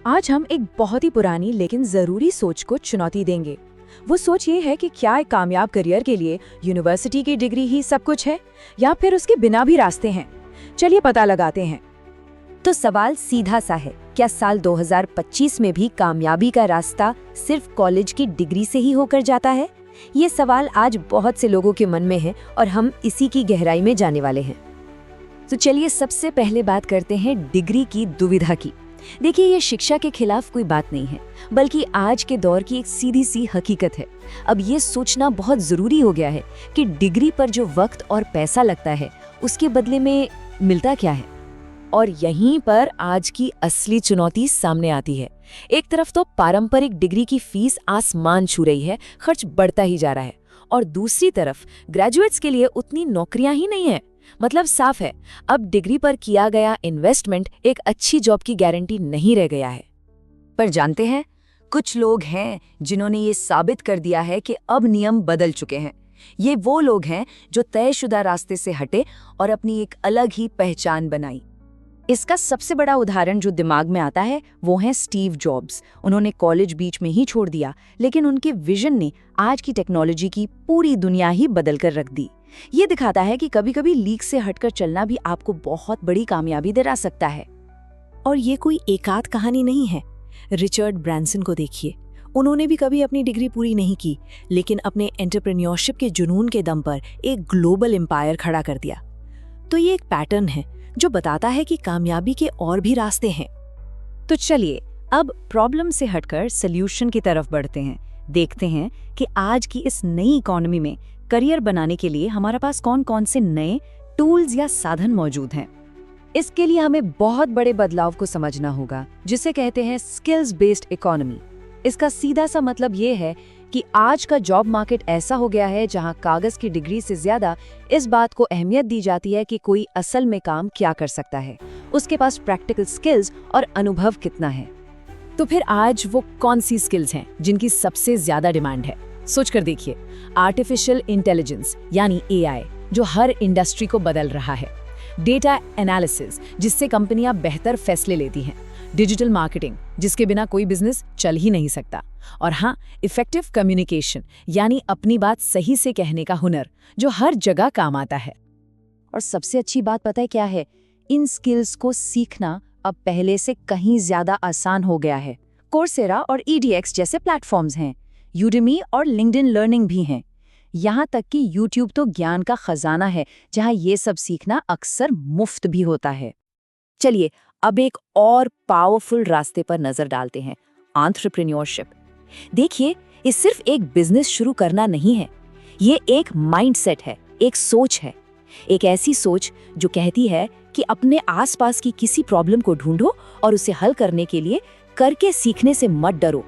आज हम एक बहुत ही पुरानी लेकिन जरूरी सोच को चुनौती देंगे। वो सोच ये है कि क्या एक कामयाब करियर के लिए यूनिवर्सिटी की डिग्री ही सब कुछ है या फिर उसके बिना भी रास्ते हैं। चलिए पता लगाते हैं। तो सवाल सीधा सा है, क्या साल 2025 में भी कामयाबी का रास्ता सिर्फ कॉलेज की डिग्री से ही होकर जाता है? ये सवाल आज बहुत से लोगों के मन में है और हम इसी की गहराई में जाने वाले हैं। तो चलिए सबसे पहले बात करते हैं डिग्री की दुविधा की। देखिए, ये शिक्षा के खिलाफ कोई बात नहीं है, बल्कि आज के दौर की एक सीधी सी हकीकत है। अब ये सोचना बहुत ज़रूरी हो गया है कि डिग्री पर जो वक्त और पैसा लगता है, उसके बदले में मिलता क्या है। और यहीं पर आज की असली चुनौती सामने आती है। एक तरफ तो पारंपरिक डिग्री की फीस आसमान छू रही है, खर्च बढ़ता ही जा रहा है, और दूसरी तरफ ग्रेजुएट्स के लिए उतनी नौकरियां ही नहीं है। मतलब साफ है, अब डिग्री पर किया गया इन्वेस्टमेंट एक अच्छी जॉब की गारंटी नहीं रह गया है। पर जानते हैं, कुछ लोग हैं जिन्होंने ये साबित कर दिया है कि अब नियम बदल चुके हैं। ये वो लोग हैं जो तयशुदा रास्ते से हटे और अपनी एक अलग ही पहचान बनाई। इसका सबसे बड़ा उदाहरण जो दिमाग में आता है वो है स्टीव जॉब्स। उन्होंने कॉलेज बीच में ही छोड़ दिया, लेकिन उनके विजन ने आज की टेक्नोलॉजी की पूरी दुनिया ही बदल कर रख दी। ये दिखाता है कि कभी-कभी लीक से हटकर चलना भी आपको बहुत बड़ी कामयाबी दिला सकता है। और ये कोई एकाध कहानी नहीं है। रिचर्ड ब्रांसन को देखिए, उन्होंने भी कभी अपनी डिग्री पूरी नहीं की, लेकिन अपने एंटरप्रेन्योरशिप के जुनून के दम पर एक ग्लोबल एम्पायर खड़ा कर दिया। तो ये एक पैटर्न है जो बताता है कि कामयाबी के और भी रास्ते हैं। तो चलिए अब प्रॉब्लम से हटकर सॉल्यूशन की तरफ बढ़ते हैं। देखते हैं कि आज की इस नई इकोनॉमी में करियर बनाने के लिए हमारे पास कौन कौन से नए टूल्स या साधन मौजूद हैं। इसके लिए हमें बहुत बड़े बदलाव को समझना होगा, जिसे कहते हैं स्किल्स बेस्ड इकोनॉमी। इसका सीधा सा मतलब ये है कि आज का जॉब मार्केट ऐसा हो गया है जहां कागज की डिग्री से ज्यादा इस बात को अहमियत दी जाती है कि कोई असल में काम क्या कर सकता है, उसके पास प्रैक्टिकल स्किल्स और अनुभव कितना है। तो फिर आज वो कौन सी स्किल्स हैं जिनकी सबसे ज्यादा डिमांड है? सोच कर देखिए। आर्टिफिशियल इंटेलिजेंस यानी एआई, जो हर इंडस्ट्री को बदल रहा है। डेटा एनालिसिस, जिससे कंपनियां बेहतर फैसले लेती हैं। डिजिटल मार्केटिंग, जिसके बिना कोई बिजनेस चल ही नहीं सकता। और हाँ, इफेक्टिव कम्युनिकेशन, यानी अपनी बात सही से कहने का हुनर, जो हर जगह काम आता है। और सबसे अच्छी बात पता है क्या है? इन स्किल्स को सीखना अब पहले से कहीं ज्यादा आसान हो गया है। कोर्सेरा और EDX जैसे प्लेटफॉर्म्स हैं। यूडेमी और लिंक्डइन लर्निंग भी हैं। यहाँ तक कि यूट्यूब तो ज्ञान का खजाना है, जहाँ ये सब सीखना अक्सर मुफ्त भी होता है। चलिए अब एक और पावरफुल रास्ते पर नजर डालते हैं, एंटरप्रेन्योरशिप। देखिए, ये सिर्फ एक बिजनेस शुरू करना नहीं है, ये एक माइंडसेट है, एक सोच है। एक ऐसी सोच जो कहती है कि अपने आसपास की किसी प्रॉब्लम को ढूंढो और उसे हल करने के लिए करके सीखने से मत डरो।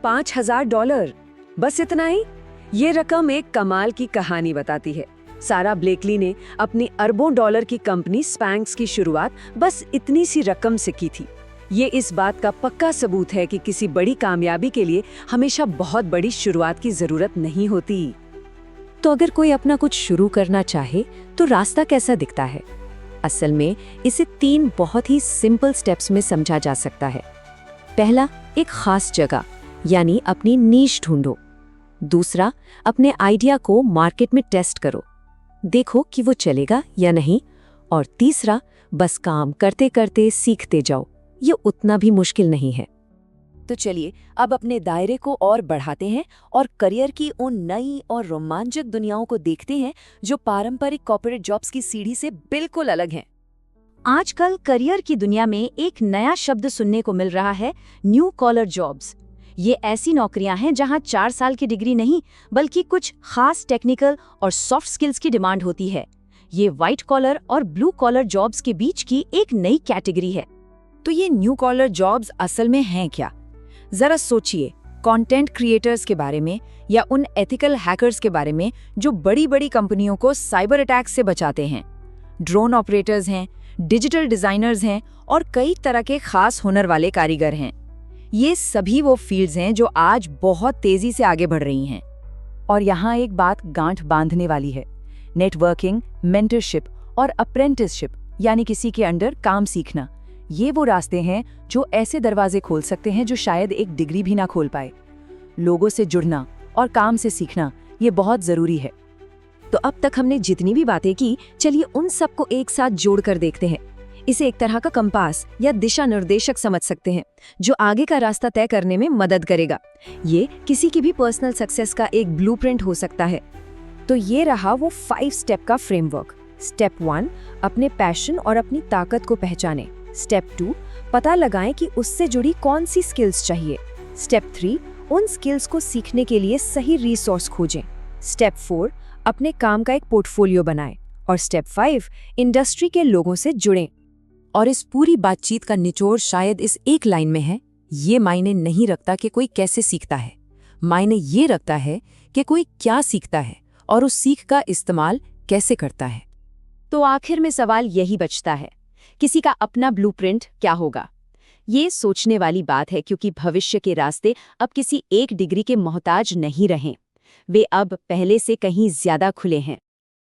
$5,000, बस इतना ही? ये रकम एक कमाल की कहानी बताती है। सारा ब्लेकली ने अपनी अरबों डॉलर की कंपनी स्पैंक्स की शुरुआत बस इतनी सी रकम से की थी। ये इस बात का पक्का सबूत है कि किसी बड़ी कामयाबी के लिए हमेशा बहुत बड़ी शुरुआत की जरूरत नहीं होती। तो अगर कोई अपना कुछ शुरू करना चाहे तो रास्ता कैसा दिखता है? असल में इसे 3 बहुत ही सिंपल स्टेप्स में समझा जा सकता है। पहला, एक खास जगह यानी अपनी नीश ढूंढो। दूसरा, अपने आइडिया को मार्केट में टेस्ट करो, देखो कि वो चलेगा या नहीं। और तीसरा, बस काम करते करते सीखते जाओ, ये उतना भी मुश्किल नहीं है। तो चलिए अब अपने दायरे को और बढ़ाते हैं और करियर की उन नई और रोमांचक दुनियाओं को देखते हैं जो पारंपरिक कॉर्पोरेट जॉब्स की सीढ़ी से बिल्कुल अलग हैं। आजकल करियर की दुनिया में एक नया शब्द सुनने को मिल रहा है, न्यू कॉलर जॉब्स। ये ऐसी नौकरियां हैं जहां 4 साल की डिग्री नहीं, बल्कि कुछ खास टेक्निकल और सॉफ्ट स्किल्स की डिमांड होती है। ये व्हाइट कॉलर और ब्लू कॉलर जॉब्स के बीच की एक नई कैटेगरी है। तो ये न्यू कॉलर जॉब्स असल में हैं क्या? जरा सोचिए, कंटेंट क्रिएटर्स के बारे में या उन एथिकल हैकर्स के बारे में जो बड़ी बड़ी कंपनियों को साइबर अटैक से बचाते हैं। ड्रोन ऑपरेटर्स हैं, डिजिटल डिजाइनर्स हैं और कई तरह के खास हुनर वाले कारीगर हैं। ये सभी वो फील्ड्स हैं जो आज बहुत तेजी से आगे बढ़ रही हैं। और यहाँ एक बात गांठ बांधने वाली है, नेटवर्किंग, मेंटरशिप और अप्रेंटिसशिप यानी किसी के अंडर काम सीखना, ये वो रास्ते हैं जो ऐसे दरवाजे खोल सकते हैं जो शायद एक डिग्री भी ना खोल पाए। लोगों से जुड़ना और काम से सीखना ये बहुत जरूरी है। तो अब तक हमने जितनी भी बातें की, चलिए उन सबको एक साथ जोड़कर देखते हैं। इसे एक तरह का कंपास या दिशा निर्देशक समझ सकते हैं, जो आगे का रास्ता तय करने में मदद करेगा। ये किसी की भी पर्सनल सक्सेस का एक ब्लूप्रिंट हो सकता है। तो ये रहा वो 5 स्टेप का फ्रेमवर्क। स्टेप 1, अपने पैशन और अपनी ताकत को पहचानें। स्टेप 2, पता लगाएं कि उससे जुड़ी कौन सी स्किल्स चाहिए। स्टेप 3, उन स्किल्स को सीखने के लिए सही रिसोर्स खोजें। स्टेप 4, अपने काम का एक पोर्टफोलियो बनाएं। और स्टेप 5, इंडस्ट्री के लोगों से जुड़ें। और इस पूरी बातचीत का निचोड़ शायद इस एक लाइन में है, ये मायने नहीं रखता कि कोई कैसे सीखता है, मायने ये रखता है कि कोई क्या सीखता है और उस सीख का इस्तेमाल कैसे करता है। तो आखिर में सवाल यही बचता है, किसी का अपना ब्लूप्रिंट क्या होगा? ये सोचने वाली बात है, क्योंकि भविष्य के रास्ते अब किसी एक डिग्री के मोहताज नहीं रहे। वे अब पहले से कहीं ज्यादा खुले हैं।